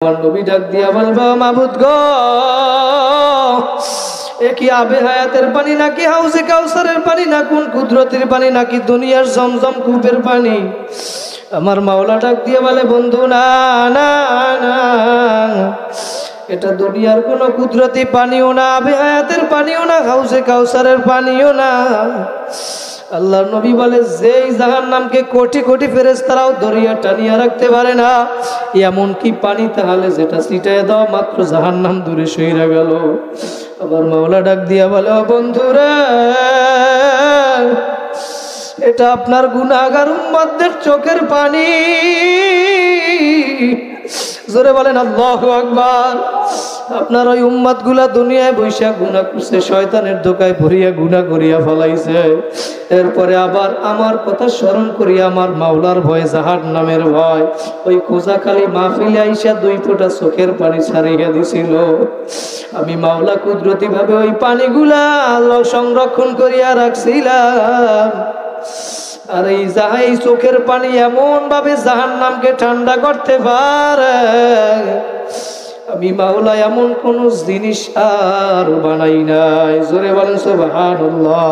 আমার নবী ডাক দিয়া বলবো, মাবুদ গো, এ কি আবে হায়াতের পানি নাকি হাউজে কাউসারের পানি, না কোন কুদরতের পানি, নাকি দুনিয়ার জমজম কূপের পানি? আমার মাওলা ডাক দিয়ে বলে, বন্ধু না না না, এটা দুনিয়ার কোনো কুদরতি পানিও না, আবে হায়াতের পানিও না, হাউজে কাউসারের পানিও না। আল্লাহর নবী বলে, যেই জাহান্নামকে কোটি কোটি ফেরেশতারাও দরিয়া টানিয়া রাখতে পারে না, এমন কি পানি তাহলে যেটা ছিটায় দাও মাত্র জাহান্নাম দূরে সইরা গেল। আবার মাওলা ডাক দিয়া বলে, ও বন্ধুরা, এটা আপনার গুনাহগার উম্মতদের চোখের পানি। জোরে বলেন আল্লাহু আকবার। আপনার ওই উম্মত গুলা দুনিয়ায় বৈশা গুনাহ করছে, শয়তানের ধোকায় ভরিয়া গুনাহ করিয়া ফলাইছে। এরপরে আবার আমার কথা স্মরণ করিয়া আমার মাওলার ভয়, জাহান্নামের ভয়, ওই খোঁজাখালি মাহফিলে আইসা 2 ফোঁটা চোখের পানি ছাড়িয়া দিছিল। আমি মাওলা কুদরতি ভাবে ওই পানিগুলা সংরক্ষণ করিয়া রাখছিলাম। আর এই চোখের পানি এমন ভাবে জাহান্নামকে ঠান্ডা করতে পারে, আমি মাওলা এমন কোন জিনিস আর বানাই নাই। জোরে বলেন সুবহানাল্লাহ।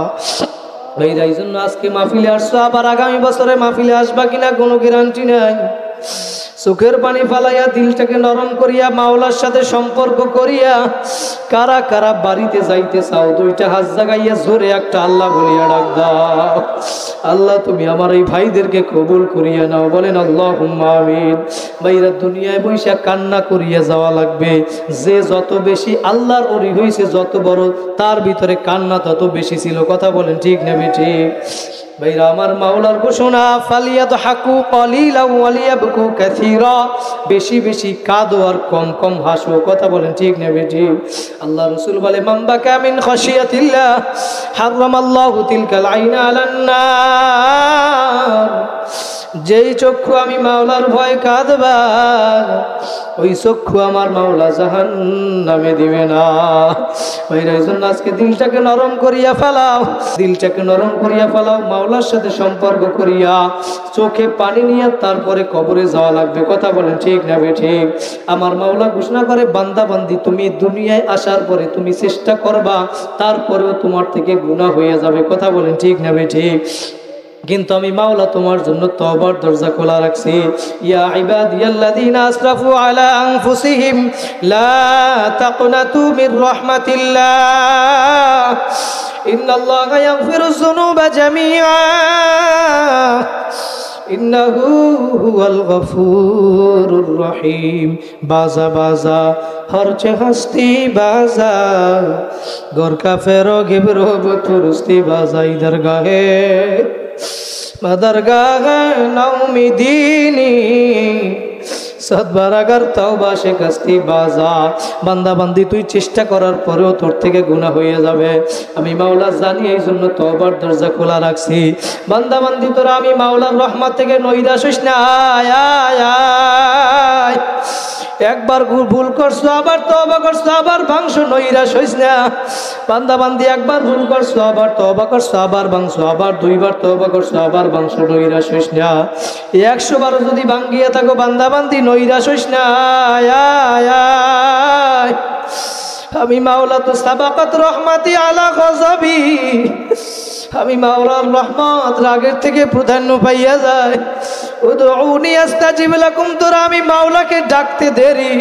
ভাইরা, এই জন্য আজকে মাহফিলে আসছো, আবার আগামী বছরে মাহফিলে আসবা কিনা কোনো গ্যারান্টি নাই। চোখের পানি ফালাইয়া দিলটাকে নরম করিয়া মাওলার সাথে সম্পর্ক করিয়া কারা কারা বাড়িতে যাইতে চাও, 2টা হাত জাগাইয়া জোরে একটা আল্লাহ বলিয়া ডাক দাও। আল্লাহ, তুমি আমার এই ভাইদেরকে কবুল করিয়া নাও। বলেন আল্লাহুম্মা আমিন। ভাইরা, দুনিয়ায় বৈশা কান্না করিয়া যাওয়া লাগবে। যে যত বেশি আল্লাহর ওলি হইছে, যত বড়, তার ভিতরে কান্না তত বেশি ছিল। কথা বলেন ঠিক না ঠিক? ভাইরা, আমার মাওলার ঘোষণা, ফালিয়াদহাকু কালিলাও ওয়ালিয়াবকু কাসীরা, বেশি বেশি কাঁদো আর কম কম হাসো। কথা বলেন ঠিক না ঠিক? আল্লাহ রাসূল বলে, মান বাকা মিন খাশিয়াতিল্লাহ হারামাল্লাহু তিলকাল আইনা আলান নার। যেই চক্ষু আমি মাওলার ভয় কাঁদবা, ওই চক্ষু আমার মাওলা জাহান্নামে দিবে না। ভাইরা, এই জন্য আজকে দিলটাকে নরম করিয়া ফেলাও, দিলটাকে নরম করিয়া ফেলাও, মাওলার সাথে সম্পর্ক করিয়া চোখে পানি নিয়ে তারপরে কবরে যাওয়া লাগবে। কথা বলেন ঠিক না ঠিক? আমার মাওলা ঘোষণা করে, বান্দা বান্দি, তুমি দুনিয়ায় আসার পরে তুমি চেষ্টা করবা, তারপরেও তোমার থেকে গুনাহ হয়ে যাবে। কথা বলেন ঠিক না ঠিক? কিন্তু আমি মাওলা তোমার জন্য তওবার দরজা খোলা রাখছি। ইয়া ইবাদিয়াল্লাযীনা আসরাফু আলা আনফুসিহিম লা তাকনাতু মির রাহমাতিল্লাহ ইন্নাল্লাহা ইয়াগফিরুয যুনুবা জামিআ ইন্নাহু হুয়াল গফুরুর রহিম। বাজা বাজা হরচে হস্তি বাজা, গোরকা ফেরো গিবরো তুরস্তি বাজা, ইধর গাহে মদরগাহে নৌমিদিনী সদবারাগার তওবা শেখাস্তি বাজা। বান্দা বান্দি, তুই চেষ্টা করার পরেও তোর থেকে গুনাহ হয়ে যাবে। আমি মাওলা জানি, এই জন্য তওবার দরজা খোলা রাখছি। বান্দা বান্দি, তোরা আমি মাওলার রহমত থেকে নৈরাশ হইস না। আয় আয় আয়, একবার ভুল করছো, আবার তওবা করছো, আবার ভাঙছো, নৈরাশ হইস না। বান্দা বান্দি, একবার ভুল করছো, আবার তওবা করছো, আবার ভাঙছো, আবার 2বার তওবা করছো, আবার ভাঙছো, নৈরাশ হইস না। 100 বার যদি ভাঙ্গিয়ে থাকো বান্দা বান্দি, নৈরাশ হইস না। আয় আয় আয়, আমি মাওলা তো সাবাকাত রহমাতি আলা গযাবি, আমি মাওলার রহমত রাগের থেকে প্রাধান্য পাইয়া যায়। উদউনি আস্তাজিব লাকুম, তোরা আমি মাওলাকে ডাকতে দেরি,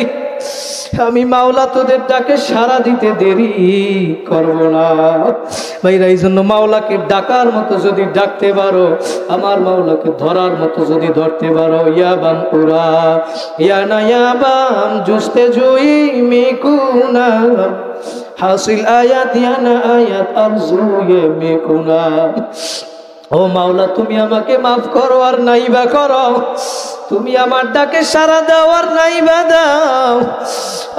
আমি মাওলা তোদের ডাকে সাড়া দিতে দেরি করব না। ভাইরা, এই জন্য মাওলাকে ডাকার মতো যদি ডাকতে পারো, আমার মাওলাকে ধরার মতো যদি ধরতে পারো, ইয়াবাম পুরা ইয়া না ইয়াবাম জুস্তে জুই মিকুনা হাসিল আয়াত ইয়া না আয়াত আরজুয়ে মিকুনা। ও মাওলা, তুমি আমাকে মাফ করো আর নাইবা করো, তুমি আমার ডাকে সাড়া দাও আর নাইবা দাও।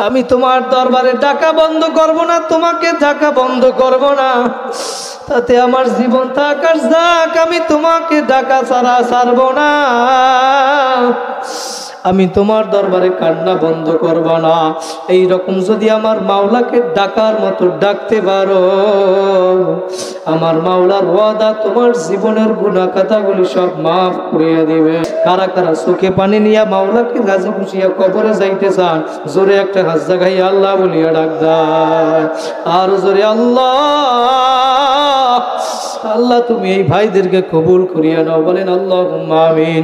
আমি তোমার দরবারে ডাকা বন্ধ করব না, তোমাকে ডাকা বন্ধ করব না। তাতে আমার জীবন থাক আর যাক, আমি তোমাকে ডাকা ছাড়া ছাড়ব না। আমি তোমার দরবারে কান্না বন্ধ করব না। এই রকম যদি আমার মাওলাকে ডাকার মতো ডাকতে পারো, আমার মাওলার ওয়াদা তোমার জীবনের গুনাহ খাতাগুলি সব মাফ করিয়া দিবে। কারা কারা চোখে পানি নিয়া মাওলাকে রাজি খুশিয়া কবরে যাইতে চান, জোরে একটা হাত জাগাই আল্লাহ বলিয়া ডাক দেয়। আর জোরে আল্লাহ। আল্লাহ তুমি এই ভাইদেরকে কবুল করিয়া নাও, বলেন আল্লাহুম্মা আমিন।